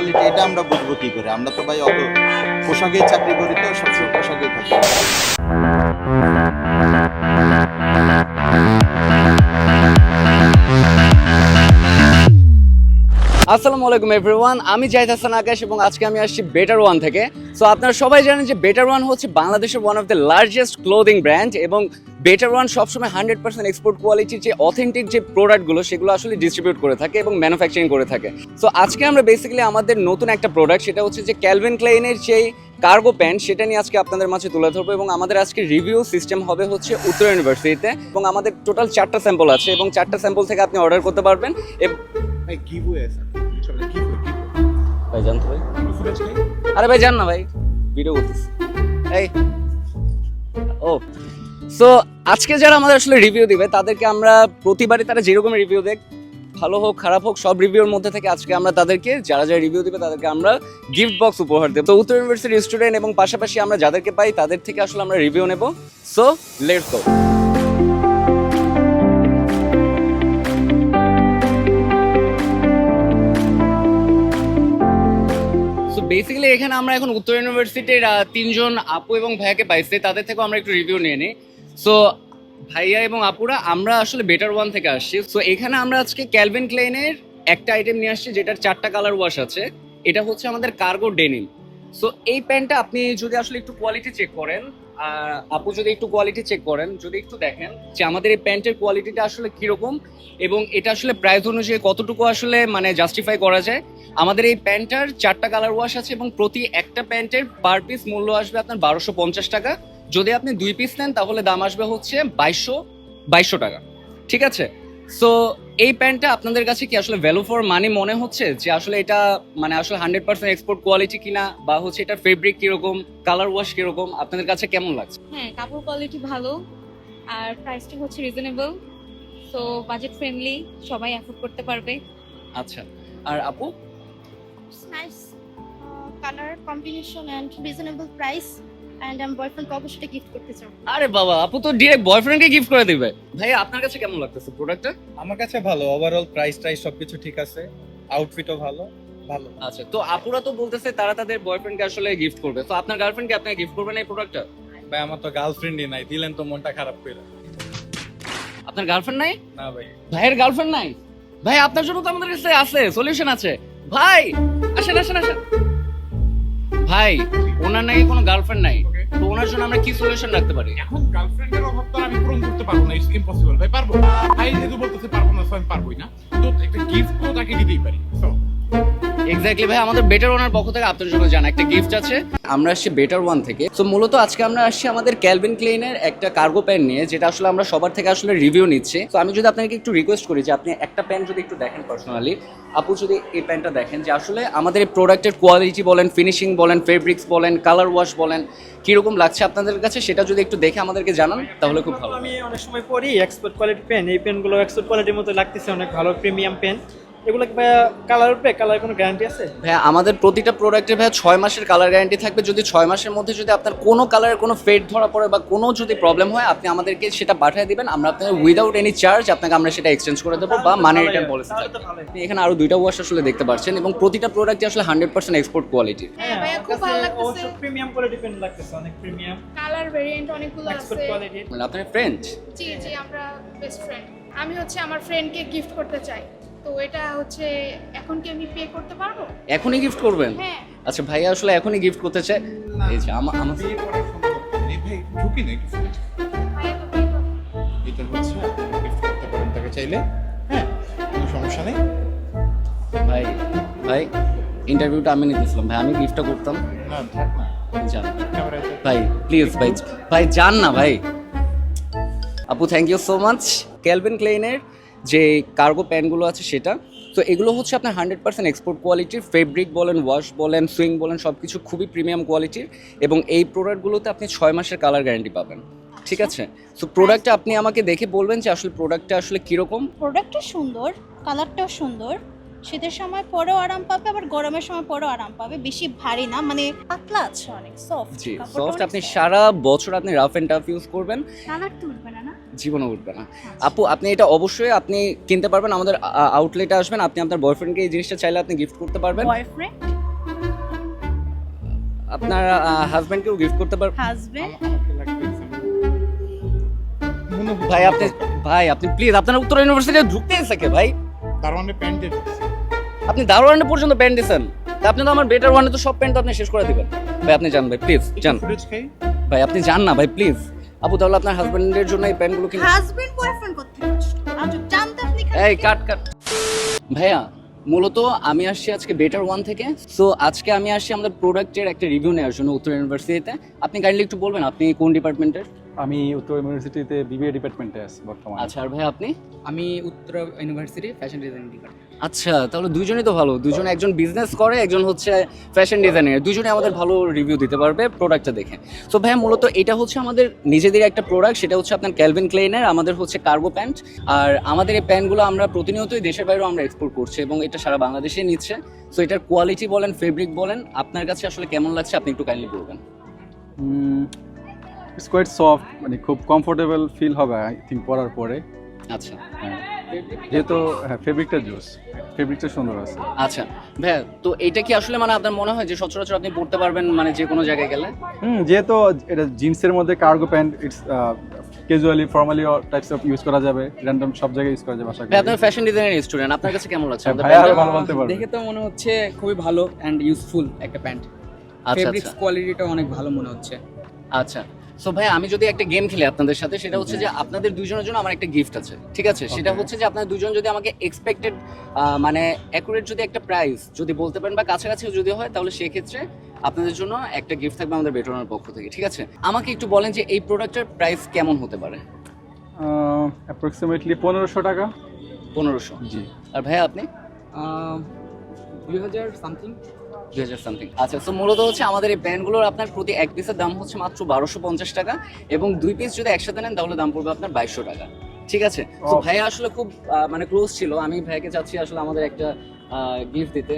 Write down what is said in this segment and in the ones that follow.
Quality এটা আমরা বুঝবো কি করে? আমরা তো ভাই অত পোশাকেই চাকরি করি, তো সবসময় পোশাকেই থাকি। আসসালামু আলাইকুম এভরিওয়ান, আমি জাহিদ হাসান আকাশ এবং আজকে আমি আসছি বেটার ওয়ান থেকে। সো আপনারা সবাই জানেন যে বেটার ওয়ান হচ্ছে বাংলাদেশের one of the largest clothing brand এবং বেটার ওয়ান সবসময় 100% এক্সপোর্ট কোয়ালিটির যে অথেন্টিক যে প্রোডাক্টগুলো সেগুলো আসলে ডিস্ট্রিবিউট করে থাকে এবং ম্যানুফ্যাকচারিং করে থাকে। সো আজকে আমরা বেসিক্যালি আমাদের নতুন একটা প্রোডাক্ট, সেটা হচ্ছে যে ক্যালভিন ক্লাইনের যেই কার্গো প্যান্ট, সেটা নিয়ে আজকে আপনাদের মাঝে তুলে ধরবো এবং আমাদের আজকে রিভিউ সিস্টেম হবে হচ্ছে উত্তর ইউনিভার্সিটিতে এবং আমাদের টোটাল 4টা স্যাম্পল আছে এবং 4টা স্যাম্পল থেকে আপনি অর্ডার করতে পারবেন। ভাই গিভওয়ে আছে, চলে গিভওয়ে ভাই জানতো ভাই, আরে ভাই জান না ভাই, ভিডিও করতেছি এই ও। সো আজকে যারা আমাদের আসলে রিভিউ দিবে তাদেরকে আমরা প্রতিবারই তারা যেরকম রিভিউ দেখ, ভালো হোক খারাপ হোক, সব রিভিউর মধ্যে থেকে আজকে আমরা তাদেরকে যারা যারা রিভিউ দিবে তাদেরকে আমরা গিফট বক্স উপহার দেব। তো উত্তর ইউনিভার্সিটির স্টুডেন্ট এবং পাশাপাশি আমরা যাদেরকে পাই তাদের থেকে আসলে আমরা রিভিউ নেব। So let's go. বেসিক্যালি এখানে আমরা এখন উত্তর ইউনিভার্সিটির 3জন আপু এবং ভাইয়াকে পাইছি, তাদের থেকেও আমরা একটু রিভিউ নিয়ে নিই। সো ভাইয়া এবং আপুরা, আমরা আসলে বেটার ওয়ান থেকে আসছি। সো এখানে আমরা আজকে ক্যালভিন ক্লাইনের একটা আইটেম নিয়ে আসছি যেটার 4টা কালার ওয়াশ আছে। এটা হচ্ছে আমাদের কার্গো ডেনিম। সো এই প্যান্টটা আপনি যদি আসলে একটু কোয়ালিটি চেক করেন, আপু যদি একটু কোয়ালিটি চেক করেন, যদি একটু দেখেন যে আমাদের এই প্যান্টের কোয়ালিটিটা আসলে কিরকম এবং এটা আসলে প্রাইস অনুযায়ী কতটুকু আসলে মানে জাস্টিফাই করা যায়। আমাদের এই প্যান্টটার 4টা কালার ওয়াশ আছে এবং প্রতি একটা প্যান্টের পার পিস মূল্য আসবে আপনার 1250 টাকা। যদি আপনি 2 পিস নেন তাহলে দাম আসবে হচ্ছে 2200 টাকা। ঠিক আছে? সো এই প্যান্টটা আপনাদের কাছে কি আসলে ভ্যালু ফর মানি মনে হচ্ছে যে আসলে এটা মানে আসলে 100% এক্সপোর্ট কোয়ালিটি কিনা, বা হচ্ছে এটা ফেব্রিক কিরকম, কালার ওয়াশ কিরকম, আপনাদের কাছে কেমন লাগছে? হ্যাঁ, কাপড় কোয়ালিটি ভালো আর প্রাইসটা হচ্ছে রিজনেবল, সো বাজেট ফ্রেন্ডলি, সবাই অ্যাফোর্ড করতে পারবে। আচ্ছা, আর আপু? It's nice color combination and reasonable price, and I'm boyfriend কে অবশ্যই গিফট করতে চাই। আরে বাবা, আপু তো ডিরেক্ট বয়ফ্রেন্ডকে গিফট করে দিবে। ভাই আপনার কাছে কেমন লাগতেছে প্রোডাক্টটা? আমার কাছে ভালো, ওভারঅল প্রাইস সবকিছু ঠিক আছে, আউটফিটও ভালো। আচ্ছা, তো আপুরা তো বলতেছে তারা তাদের বয়ফ্রেন্ডকে আসলে গিফট করবে, তো আপনার গার্লফ্রেন্ডকে আপনি গিফট করবেন এই প্রোডাক্টটা? ভাই আমার তো গার্লফ্রেন্ডই নাই, দিলেন তো মনটা খারাপ করে। আপনার গার্লফ্রেন্ড নাই? না ভাই। ভাইয়ের গার্লফ্রেন্ড নাই? ভাই আপনার জন্য তো আমাদের কাছে আছে, সলিউশন আছে। ভাই আসেন আসেন আসেন। ভাই ওনার নাকি কোনো গার্লফ্রেন্ড নাই, তো ওনার জন্য আমরা কি সলিউশন রাখতে পারি? এখন গার্লফ্রেন্ডের অভাব তো আমি পূরণ করতে পারবো না, ইটস ইম্পসিবল। ভাই পারবো, ভাই যেহেতু বলতেছে পারবো না, সো আমি পারবোই না। তো একটা গিফট তো তাকে দিতেই পারি। সো এক্স্যাক্টলি ভাই, আমাদের বেটার ওয়ানের পক্ষ থেকে আপনার জন্য জানা একটা গিফট আছে। আমরা আসছি বেটার ওয়ান থেকে। সো মূলত আজকে আমরা আসছি আমাদের ক্যালভিন ক্লাইনের একটা কার্গো প্যান্ট নিয়ে, যেটা আসলে আমরা সবার থেকে আসলে রিভিউ নিচ্ছি। তো আমি যদি আপনাকে একটু রিকোয়েস্ট করি যে আপনি একটা প্যান্ট যদি একটু দেখেন পার্সোনালি, আপু যদি এই প্যান্টটা দেখেন যে আসলে আমাদের এই প্রোডাক্টের কোয়ালিটি বলেন, ফিনিশিং বলেন, ফেব্রিক্স বলেন, কালার ওয়াশ বলেন, কিরকম লাগছে আপনাদের কাছে সেটা যদি একটু দেখে আমাদেরকে জানান তাহলে খুব ভালো। আমি অনেক সময় পরি এক্সপোর্ট কোয়ালিটি পেন, এই পেনগুলো এক্সপোর্ট কোয়ালিটির মতো লাগতেছে, অনেক ভালো প্রিমিয়াম পেন। এগুলো কি ভাইয়া কালার উঠবে? কালার কোনো গ্যারান্টি আছে? ভাইয়া আমাদের প্রতিটা প্রোডাক্টের ভাইয়া 6 মাসের কালার গ্যারান্টি থাকবে। যদি 6 মাসের মধ্যে যদি আপনার কোনো কালারের কোনো ফেড ধরা পড়ে বা কোনো যদি প্রবলেম হয়, আপনি আমাদেরকে সেটা পাঠিয়ে দিবেন, আমরা আপনাকে উইদাউট এনি চার্জ আপনাকে আমরা সেটা এক্সচেঞ্জ করে দেবো বা মানি রিটার্ন পলিসি থাকবে। আপনি এখানে আরো 2টা ওয়াশ আসলে দেখতে পাচ্ছেন এবং প্রতিটা প্রোডাক্টই আসলে 100% এক্সপোর্ট কোয়ালিটির। হ্যাঁ ভাইয়া, খুব ভালো লাগতেছে। অবশ্য প্রিমিয়াম কোয়ালিটি পেন লাগতেছে, অনেক প্রিমিয়াম কালার ভেরিয়েন্ট অনেকগুলো এক্সপোর্ট আছে। কোয়ালিটি। মানে আপনার ফ্রেন্ড? জি জি, আমরা বেস্ট ফ্রেন্ড। আমি হচ্ছে আমার ফ্রেন্ডকে গিফট করতে চাই, তো এটা হচ্ছে এখন কি আমি পে করতে পারবো? এখনই গিফট করবেন? হ্যাঁ। আচ্ছা ভাইয়া আসলে এখনই গিফট করতে চায়। এই যে আমার বিয়ে করার সম্ভব নেই ভাই, ঝুঁকি নেই কিছু। ভাইয়া তো pay করবে। এটা হচ্ছে গিফট করতে পারেন তাকে চাইলে, হ্যাঁ কোনো সমস্যা নেই। ভাই ভাই ইন্টারভিউটা আমি নিতেছিলাম ভাই, আমি গিফটটা করতাম। না থাক না, যান ক্যামেরায় ভাই, প্লিজ ভাই, ভাই যান না ভাই। আপু thank you so much. Calvin ক্লাইনের যে কার্গো প্যান্টগুলো আছে সেটা, তো এগুলো হচ্ছে আপনার 100% এক্সপোর্ট কোয়ালিটির। ফেব্রিক বলেন, ওয়াশ বলেন, সুইং বলেন, সব কিছু খুবই প্রিমিয়াম কোয়ালিটির এবং এই প্রোডাক্টগুলোতে আপনি 6 মাসের কালার গ্যারান্টি পাবেন। ঠিক আছে? সো প্রোডাক্টটা আপনি আমাকে দেখে বলবেন যে আসলে প্রোডাক্টটা আসলে কীরকম। প্রোডাক্টটা সুন্দর, কালারটাও সুন্দর, শীতের সময় পরেও আরাম পাবে, আবার গরমের সময় পরেও আরাম পাবে। বেশি ভারী না, মানে পাতলা আছে, অনেক সফট। জি সফট, আপনি সারা বছর আপনি রাফ অ্যান্ড টাফ ইউজ করবেন। কালার তো উঠবে না? না জীবনে উঠবে না। আপু আপনি এটা অবশ্যই আপনি কিনতে পারবেন, আমাদের আউটলেটে আসবেন, আপনি আপনার বয়ফ্রেন্ডকে এই জিনিসটা চাইলে আপনি গিফট করতে পারবেন, বয়ফ্রেন্ড, আপনার হাজবেন্ডকেও গিফট করতে পারবেন। হাজবেন্ড, ভাই আপনি প্লিজ, আপনার উত্তর ইউনিভার্সিটিতে ঢুকতে এসেছে ভাই, তার মানে প্যান্টে আপনি দারোয়ানে পর্যন্ত প্যান্ট দিয়েছেন, তা আপনি তো আমার বেটার ওয়ানে তো সব প্যান্ট আপনি শেষ করে দিবেন। ভাই আপনি যান ভাই, প্লিজ যান ফুটেজ খাই। ভাই, আপনি যান না ভাই প্লিজ। আপু তাহলে আপনার হাজবেন্ডের জন্য এই প্যান্টগুলো কিনে হাজবেন্ড বয়ফ্রেন্ড করতে আচ্ছা জানতে আপনি এই কাট ভাইয়া, মূলত আমি আসছি আজকে বেটার ওয়ান থেকে। সো আজকে আমি আসছি আমাদের প্রোডাক্টের একটা রিভিউ নেওয়ার জন্য উত্তর ইউনিভার্সিটিতে। আপনি কাইন্ডলি একটু বলবেন আপনি কোন ডিপার্টমেন্টের? আমি উত্তর ইউনিভার্সিটিতে বিবিএ ডিপার্টমেন্টে আছি বর্তমানে। আচ্ছা, আর ভাই আপনি? আমি উত্তর ইউনিভার্সিটি ফ্যাশন ডিজাইনিং ডিপার্টমেন্ট। আচ্ছা, তাহলে দুইজনই তো ভালো, দুজন, একজন বিজনেস করে, একজন হচ্ছে ফ্যাশন ডিজাইনার, দুজনে আমাদের ভালো রিভিউ দিতে পারবে প্রোডাক্টটা দেখে। তো ভাই মূলত এটা হচ্ছে আমাদের নিজেদের একটা প্রোডাক্ট, সেটা হচ্ছে আপনার ক্যালভিন ক্লেইনের আমাদের হচ্ছে কার্গো প্যান্ট। আর আমাদের এই প্যান্টগুলো আমরা প্রতিনিয়তই দেশের বাইরেও আমরা এক্সপোর্ট করছি এবং এটা সারা বাংলাদেশে নিচ্ছে। সো এটার কোয়ালিটি বলেন, ফেব্রিক বলেন, আপনার কাছে আসলে কেমন লাগছে আপনি একটু কাইন্ডলি বলবেন। ইটস কোয়াইট সফট, মানে খুব কমফোর্টেবল ফিল হবে আই থিঙ্ক পরার পরে। আচ্ছা, যেহেতু ফেব্রিকটা জুস, ফেব্রিকটা সুন্দর আছে। আচ্ছা ভাইয়া, তো এটা কি আসলে মানে আপনার মনে হয় যে সচরাচর আপনি পড়তে পারবেন মানে যে কোনো জায়গায় গেলে? যেহেতু এটা জিন্সের মধ্যে cargo pant, it's casually formally types of use করা যাবে, র্যান্ডম সব জায়গায় ইউজ করা যাবে আশা করি। ভাই আপনার ফ্যাশন ডিজাইনার স্টুডেন্ট, আপনার কাছে কেমন লাগছে আমাদের ভাই আরো প্যান্টটা? ভালো বলতে পারবে। দেখে তো মনে হচ্ছে খুবই ভালো অ্যান্ড ইউজফুল একটা প্যান্ট। আচ্ছা ফেব্রিক্স আচ্ছা কোয়ালিটিটা অনেক ভালো মনে হচ্ছে। আচ্ছা। সো ভাই আমি যদি একটা গেম খেলি আপনাদের সাথে, সেটা হচ্ছে যে আপনাদের দুইজনের জন্য আমার একটা গিফট আছে, ঠিক আছে? সেটা হচ্ছে যে আপনারা দুজন যদি আমাকে এক্সপেক্টেড মানে অ্যাকুরেট যদি একটা প্রাইস যদি বলতে পারেন বা কাছাকাছি যদি হয়, তাহলে সেক্ষেত্রে আপনাদের জন্য একটা গিফট থাকবে আমাদের বেটনের পক্ষ থেকে, ঠিক আছে? আমাকে একটু বলেন যে এই প্রোডাক্টের প্রাইস কেমন হতে পারে? অ্যাপ্রক্সিমেটলি 1500 টাকা। 1500? জি। আর ভাই আপনি? 2000 সামথিং। 2000 সামথিং। আচ্ছা, তো মূলত হচ্ছে আমাদের এই প্যান্টগুলোর আপনার প্রতি এক পিসের দাম হচ্ছে মাত্র 1250 টাকা এবং 2 পিস যদি একসাথে নেন তাহলে দাম পড়বে আপনার 2200 টাকা, ঠিক আছে? তো ভাইয়া আসলে খুব মানে ক্লোজ ছিল, আমি ভাইয়াকে চাচ্ছি আসলে আমাদের একটা গিফট দিতে।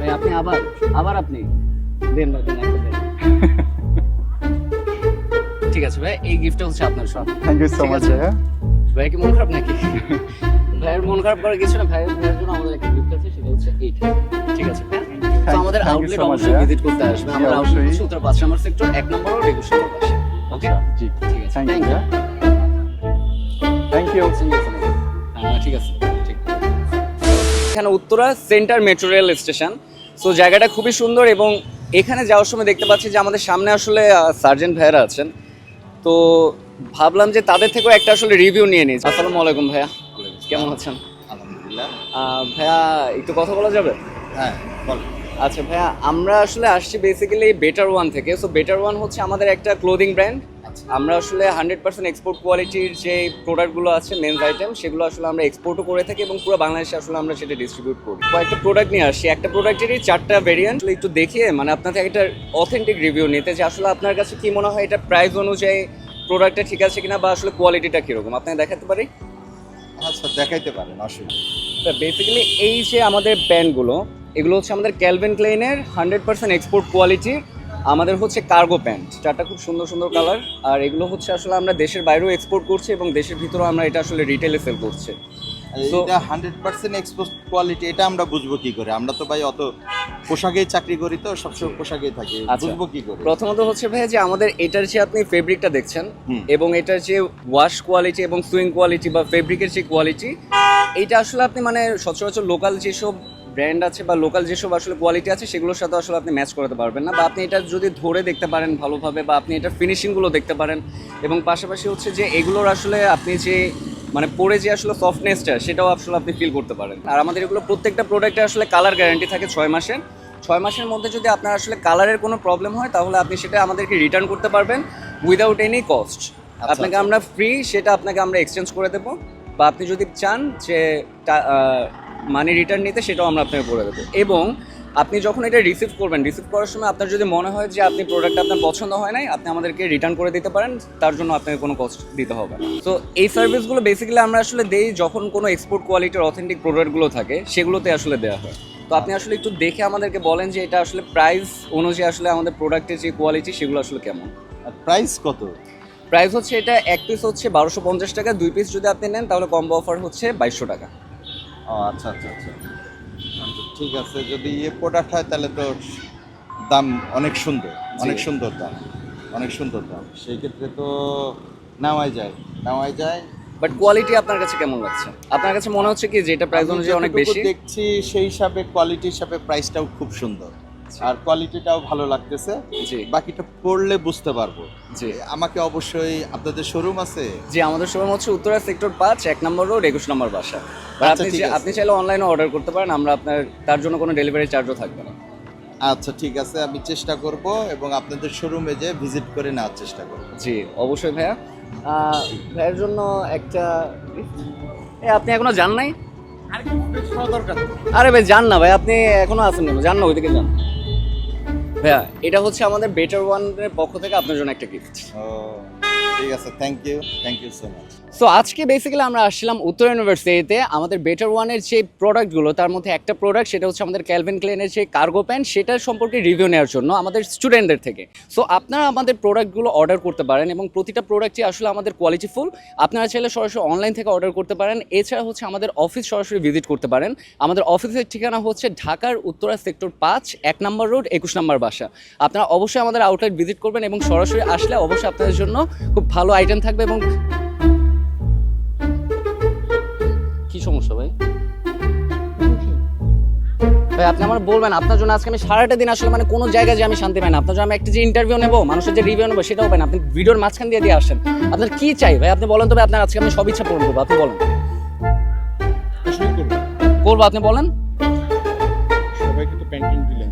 ভাই আপনি আবার আপনি দেন না, দেন একটা দেন। ঠিক আছে ভাই, এই গিফটটা হচ্ছে আপনার সব। থ্যাংক ইউ সো ঠিক মাচ। আছে? ভাইয়া কি মন খারাপ নাকি? ভাইয়ের মন খারাপ করার কিছু না, ভাইয়ের জন্য আমাদের একটা গিফট আছে, সেটা হচ্ছে এইটা, ঠিক আছে ভাই? তো আমাদের Thank you outlet so much, অবশ্যই ভাইয়া। ভিজিট করতে আসবে। আমাদের জি, আউটলেট অবশ্যই। হচ্ছে উত্তর 5 নম্বর সেক্টর 1 নম্বর ও রেগুলেশন পাশে। ওকে, জি, ঠিক আছে, thank thank you. Thank you. ঠিক আছে, ঠিক। এখানে Uttara centre metro rail station. So জায়গাটা খুবই সুন্দর এবং এখানে যাওয়ার সময় দেখতে পাচ্ছি যে আমাদের সামনে আসলে সার্জেন্ট ভাইয়ারা আছেন, তো ভাবলাম যে তাদের থেকেও একটা আসলে রিভিউ নিয়ে নিই। আসসালামু আলাইকুম ভাইয়া, কেমন আছেন? আলহামদুলিল্লাহ। ভাইয়া একটু কথা বলা যাবে? হ্যাঁ বল। আচ্ছা ভাইয়া, আমরা আসলে আসছি বেসিক্যালি বেটার ওয়ান থেকে। সো বেটার ওয়ান হচ্ছে আমাদের একটা ক্লোদিং ব্র্যান্ড। আমরা আসলে 100% এক্সপোর্ট কোয়ালিটির যে প্রোডাক্টগুলো আছে, মেন্স আইটেম, সেগুলো আসলে আমরা এক্সপোর্টও করে থাকি এবং পুরো বাংলাদেশে আসলে আমরা সেটা ডিস্ট্রিবিউট করি। কয়েকটা প্রোডাক্ট নিয়ে আসছি, একটা প্রোডাক্টেরই 4টা ভেরিয়েন্ট। একটু দেখিয়ে মানে আপনার থেকে একটা অথেন্টিক রিভিউ নিতে, যে আসলে আপনার কাছে কি মনে হয় এটা প্রাইস অনুযায়ী প্রোডাক্টটা ঠিক আছে কিনা বা আসলে কোয়ালিটিটা কীরকম আপনাকে দেখাতে পারি? আচ্ছা দেখাইতে পারেন, অসুবিধা। বেসিক্যালি এই যে আমাদের প্যান্টগুলো, এগুলো হচ্ছে আমাদের ক্যালভিন ক্লেইনের 100% এক্সপোর্ট কোয়ালিটির আমাদের হচ্ছে কার্গো প্যান্ট। চারটা খুব সুন্দর সুন্দর কালার, আর এগুলো হচ্ছে আসলে আমরা দেশের বাইরেও এক্সপোর্ট করছি এবং দেশের ভিতরেও আমরা এটা আসলে রিটেলে সেল করছি। So- এটা 100% এক্সপোর্ট কোয়ালিটি, এটা আমরা বুঝবো কি করে? আমরা তো ভাই অত পোশাকেই চাকরি করি, তো সবসময় পোশাকেই থাকি, আচ্ছা। বুঝবো কি করে? প্রথমত হচ্ছে ভাই যে আমাদের এটার যে আপনি ফেব্রিকটা দেখছেন হুম। এবং এটার যে ওয়াশ কোয়ালিটি এবং সুইং কোয়ালিটি বা ফেব্রিকের যে কোয়ালিটি, এইটা আসলে আপনি মানে সচরাচর লোকাল যেসব ব্র্যান্ড আছে বা লোকাল যেসব আসলে কোয়ালিটি আছে সেগুলোর সাথে আসলে আপনি ম্যাচ করাতে পারবেন না, বা আপনি এটা যদি ধরে দেখতে পারেন ভালোভাবে, বা আপনি এটার ফিনিশিংগুলো দেখতে পারেন এবং পাশাপাশি হচ্ছে যে এগুলোর আসলে আপনি যে মানে পরে যে আসলে সফটনেসটা সেটাও আসলে আপনি ফিল করতে পারেন। আর আমাদের এগুলো প্রত্যেকটা প্রোডাক্টে আসলে কালার গ্যারান্টি থাকে 6 মাসের। 6 মাসের মধ্যে যদি আপনার আসলে কালারের কোনো প্রবলেম হয় তাহলে আপনি সেটা আমাদেরকে রিটার্ন করতে পারবেন উইদাউট এনি কস্ট। আপনাকে আমরা ফ্রি সেটা আপনাকে আমরা এক্সচেঞ্জ করে দেবো, বা আপনি যদি চান যে মানি রিটার্ন নিতে সেটাও আমরা আপনাকে করে দেবো। এবং আপনি যখন এটা রিসিভ করবেন, রিসিভ করার সময় আপনার যদি মনে হয় যে আপনি প্রোডাক্ট আপনার পছন্দ হয় নাই, আপনি আমাদেরকে রিটার্ন করে দিতে পারেন, তার জন্য আপনাকে কোনো কস্ট দিতে হবে না। তো এই সার্ভিসগুলো বেসিক্যালি আমরা আসলে দেই যখন কোনো এক্সপোর্ট কোয়ালিটির অথেন্টিক প্রোডাক্টগুলো থাকে সেগুলোতে আসলে দেওয়া হয়। তো আপনি আসলে একটু দেখে আমাদেরকে বলেন যে এটা আসলে প্রাইস অনুযায়ী আসলে আমাদের প্রোডাক্টের যে কোয়ালিটি সেগুলো আসলে কেমন। আর প্রাইস কত? প্রাইস হচ্ছে এটা এক পিস হচ্ছে 1250 টাকা, 2 পিস যদি আপনি নেন তাহলে কম্বো অফার হচ্ছে 2200 টাকা। ও আচ্ছা আচ্ছা আচ্ছা, ঠিক আছে। যদি প্রোডাক্ট হয় তাহলে তো দাম অনেক সুন্দর, অনেক সুন্দর দাম, অনেক সুন্দর দাম। সেই ক্ষেত্রে তো নেওয়াই যায়। বাট কোয়ালিটি আপনার কাছে কেমন লাগছে? আপনার কাছে মনে হচ্ছে কি যেটা প্রাইস আমি অনুযায়ী অনেক যতটুকু বেশি? দেখছি সেই হিসাবে, কোয়ালিটি হিসাবে প্রাইসটাও খুব সুন্দর, আর কোয়ালিটিটাও ভালো লাগতেছে। জি বাকিটা পড়লে বুঝতে পারবো। জি আমাকে অবশ্যই, আপনাদের শোরুম আছে? জি, আমাদের শোরুম হচ্ছে উত্তরা সেক্টর 5, 1 নম্বর রোড, 21 নম্বর বাসা। আর আচ্ছা, ঠিক আছে। আপনি চাইলে অনলাইনে অর্ডার করতে পারেন, আমরা আপনার তার জন্য কোনো ডেলিভারি চার্জও থাকবে না। আচ্ছা ঠিক আছে, আমি চেষ্টা করব এবং আপনাদের শোরুমে যে ভিজিট করে নেওয়ার চেষ্টা করব। জি অবশ্যই ভাইয়া। ভাইয়ের জন্য একটা আপনি এখনো যান নাই? আরে ভাই যান না ভাই, আপনি এখনো আছেন কেন? যান না, ওইদিকে যান ভাইয়া। এটা হচ্ছে আমাদের বেটার ওয়ানের পক্ষ থেকে আপনার জন্য একটা গিফট। ও ঠিক আছে, thank you so much. So আজকে বেসিক্যালি আমরা আসছিলাম উত্তর ইউনিভার্সিটিতে আমাদের বেটার ওয়ানের যে প্রোডাক্টগুলো, তার মধ্যে একটা প্রোডাক্ট সেটা হচ্ছে আমাদের ক্যালভিন ক্লেনের যে কার্গো প্যান্ট, সেটার সম্পর্কে রিভিউ নেওয়ার জন্য আমাদের স্টুডেন্টদের থেকে। সো আপনারা আমাদের প্রোডাক্টগুলো অর্ডার করতে পারেন এবং প্রতিটা প্রোডাক্টই আসলে আমাদের কোয়ালিটিফুল। আপনারা চাইলে সরাসরি অনলাইন থেকে অর্ডার করতে পারেন। এছাড়া হচ্ছে আমাদের অফিস সরাসরি ভিজিট করতে পারেন। আমাদের অফিসের ঠিকানা হচ্ছে ঢাকার উত্তরা সেক্টর 5, 1 নম্বর রোড, 21 নম্বর বাসা। আপনারা অবশ্যই আমাদের আউটলেট ভিজিট করবেন এবং সরাসরি আসলে অবশ্যই আপনাদের জন্য খুব ভালো আইটেম থাকবে। এবং কি সমস্যা ভাই? ভাই আপনি আমার বলবেন, আপনার জন্য আজকে আমি সারাটা দিন আসলে মানে কোনো জায়গায় যে আমি শান্তি পাই না। আপনার জন্য আমি একটা যে ইন্টারভিউ নেবো, মানুষের যে রিভিউ নেবো, সেটাও পাই না। আপনি ভিডিওর মাঝখান দিয়ে আসেন। আপনার কি চাই ভাই আপনি বলেন, তবে আপনার আজকে আমি সব ইচ্ছা পূরণ করবো। আপনি বলেন। শুরু করবো। করবো, আপনি বলেন। সবাইকে তো প্যান্টিং দিলেন।